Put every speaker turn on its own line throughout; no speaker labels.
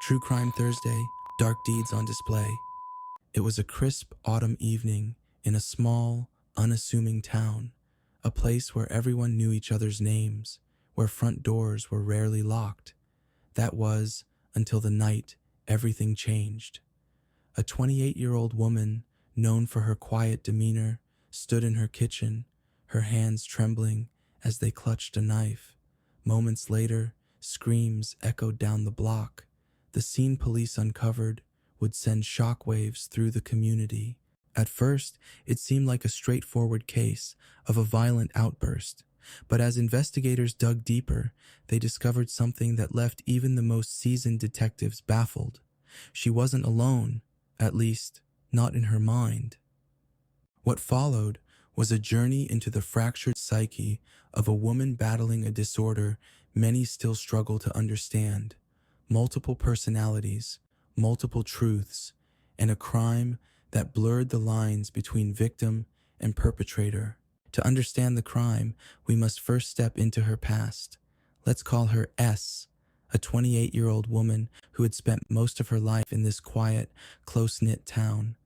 True Crime Thursday, Dark Deeds on Display. It was a crisp autumn evening in a small, unassuming town, a place where everyone knew each other's names, where front doors were rarely locked. That was until the night everything changed. A 28-year-old woman, known for her quiet demeanor, stood in her kitchen, her hands trembling as they clutched a knife. Moments later, screams echoed down the block. The scene police uncovered would send shockwaves through the community. At first, it seemed like a straightforward case of a violent outburst, but as investigators dug deeper, they discovered something that left even the most seasoned detectives baffled. She wasn't alone, at least, not in her mind. What followed was a journey into the fractured psyche of a woman battling a disorder many still struggle to understand. Multiple personalities, multiple truths, and a crime that blurred the lines between victim and perpetrator. To understand the crime, we must first step into her past. Let's call her S, a 28-year-old woman who had spent most of her life in this quiet, close-knit town.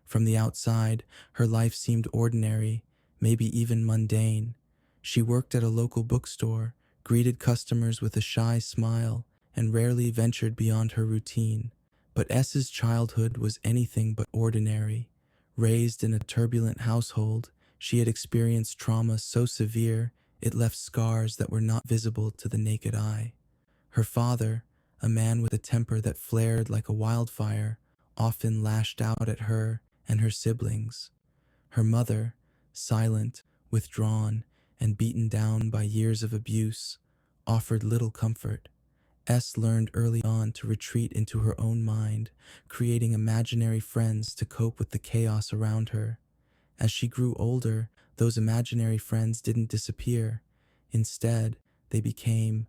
From the outside, her life seemed ordinary, maybe even mundane. She worked at a local bookstore, greeted customers with a shy smile, and rarely ventured beyond her routine. But S's childhood was anything but ordinary. Raised in a turbulent household, she had experienced trauma so severe it left scars that were not visible to the naked eye. Her father, a man with a temper that flared like a wildfire, often lashed out at her and her siblings. Her mother, silent, withdrawn, and beaten down by years of abuse, offered little comfort. S learned early on to retreat into her own mind, creating imaginary friends to cope with the chaos around her. As she grew older, those imaginary friends didn't disappear. Instead, they became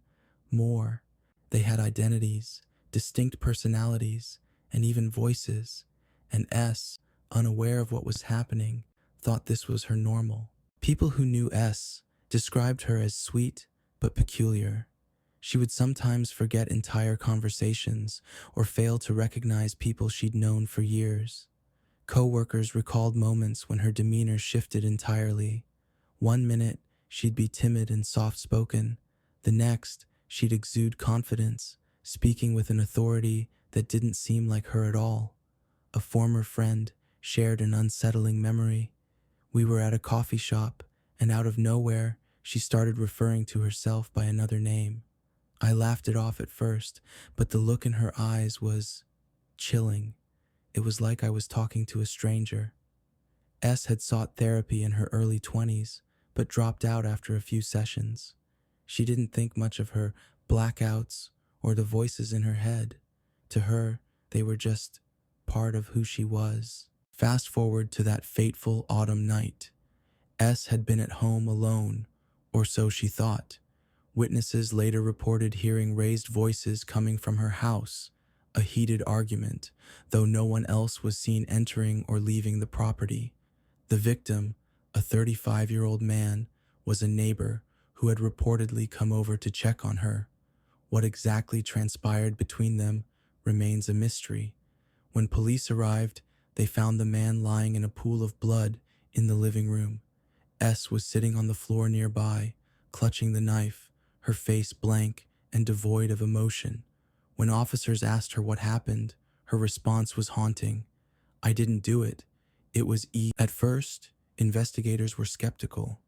more. They had identities, distinct personalities, and even voices. And S, unaware of what was happening, thought this was her normal. People who knew S described her as sweet but peculiar. She would sometimes forget entire conversations or fail to recognize people she'd known for years. Co-workers recalled moments when her demeanor shifted entirely. One minute, she'd be timid and soft-spoken. The next, she'd exude confidence, speaking with an authority that didn't seem like her at all. A former friend shared an unsettling memory. We were at a coffee shop, and out of nowhere, she started referring to herself by another name. I laughed it off at first, but the look in her eyes was chilling. It was like I was talking to a stranger. S had sought therapy in her early 20s, but dropped out after a few sessions. She didn't think much of her blackouts or the voices in her head. To her, they were just part of who she was. Fast forward to that fateful autumn night. S had been at home alone, or so she thought. Witnesses later reported hearing raised voices coming from her house, a heated argument, though no one else was seen entering or leaving the property. The victim, a 35-year-old man, was a neighbor who had reportedly come over to check on her. What exactly transpired between them remains a mystery. When police arrived, they found the man lying in a pool of blood in the living room. S was sitting on the floor nearby, clutching the knife, her face blank and devoid of emotion. When officers asked her what happened, her response was haunting. "I didn't do it. It was E." At first, investigators were skeptical.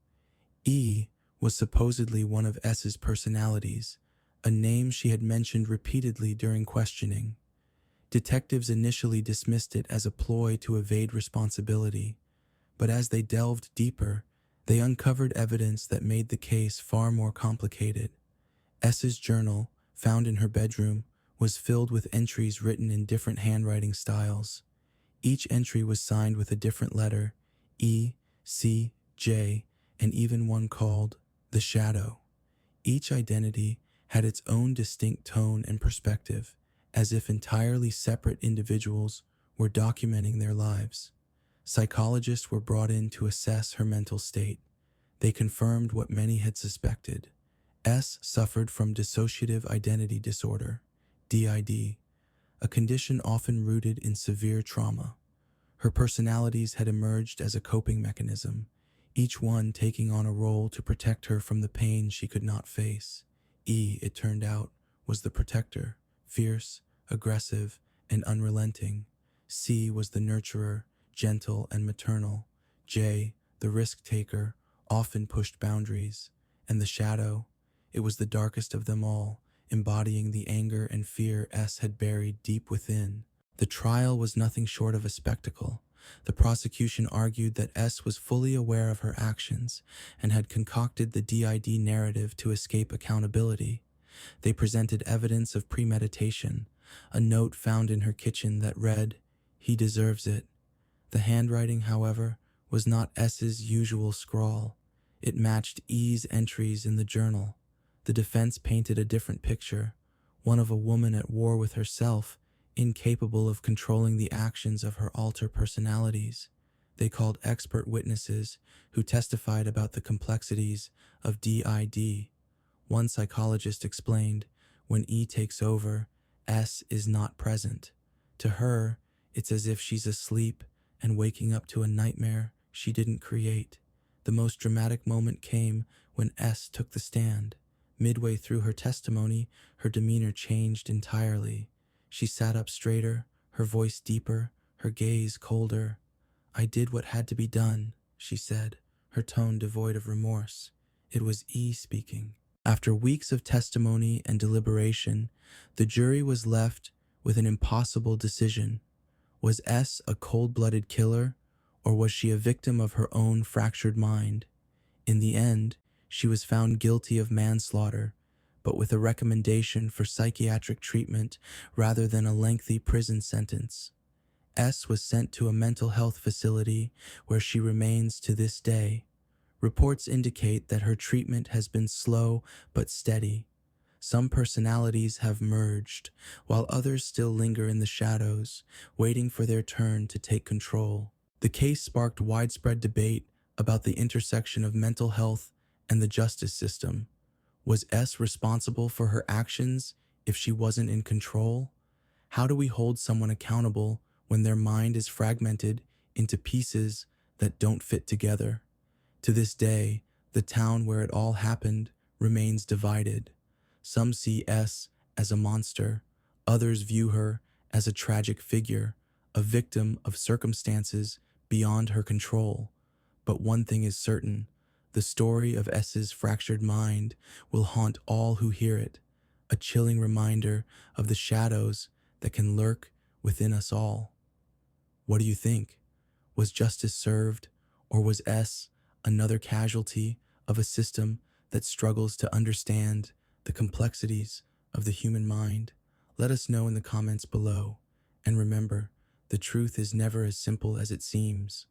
E was supposedly one of S's personalities, a name she had mentioned repeatedly during questioning. Detectives initially dismissed it as a ploy to evade responsibility, but as they delved deeper, they uncovered evidence that made the case far more complicated. S's journal, found in her bedroom, was filled with entries written in different handwriting styles. Each entry was signed with a different letter, E, C, J, and even one called The Shadow. Each identity had its own distinct tone and perspective, as if entirely separate individuals were documenting their lives. Psychologists were brought in to assess her mental state. They confirmed what many had suspected. S suffered from dissociative identity disorder, DID, a condition often rooted in severe trauma. Her personalities had emerged as a coping mechanism, each one taking on a role to protect her from the pain she could not face. E, it turned out, was the protector, fierce, aggressive, and unrelenting. C was the nurturer, gentle and maternal. J, the risk-taker, often pushed boundaries. And the shadow, it was the darkest of them all, embodying the anger and fear S had buried deep within. The trial was nothing short of a spectacle. The prosecution argued that S was fully aware of her actions and had concocted the DID narrative to escape accountability. They presented evidence of premeditation, a note found in her kitchen that read, "He deserves it." The handwriting, however, was not S's usual scrawl. It matched E's entries in the journal. The defense painted a different picture, one of a woman at war with herself, incapable of controlling the actions of her alter personalities. They called expert witnesses who testified about the complexities of DID. One psychologist explained, when E takes over, S is not present. To her, it's as if she's asleep and waking up to a nightmare she didn't create. The most dramatic moment came when S took the stand. Midway through her testimony, her demeanor changed entirely. She sat up straighter, her voice deeper, her gaze colder. "I did what had to be done," she said, her tone devoid of remorse. It was E speaking. After weeks of testimony and deliberation, the jury was left with an impossible decision. Was S a cold-blooded killer, or was she a victim of her own fractured mind? In the end, she was found guilty of manslaughter, but with a recommendation for psychiatric treatment rather than a lengthy prison sentence. S was sent to a mental health facility where she remains to this day. Reports indicate that her treatment has been slow but steady. Some personalities have merged, while others still linger in the shadows, waiting for their turn to take control. The case sparked widespread debate about the intersection of mental health and the justice system. Was S responsible for her actions if she wasn't in control? How do we hold someone accountable when their mind is fragmented into pieces that don't fit together? To this day, the town where it all happened remains divided. Some see S as a monster, others view her as a tragic figure, a victim of circumstances beyond her control. But one thing is certain, the story of S's fractured mind will haunt all who hear it, a chilling reminder of the shadows that can lurk within us all. What do you think? Was justice served, or was S another casualty of a system that struggles to understand the complexities of the human mind? Let us know in the comments below. And remember, the truth is never as simple as it seems.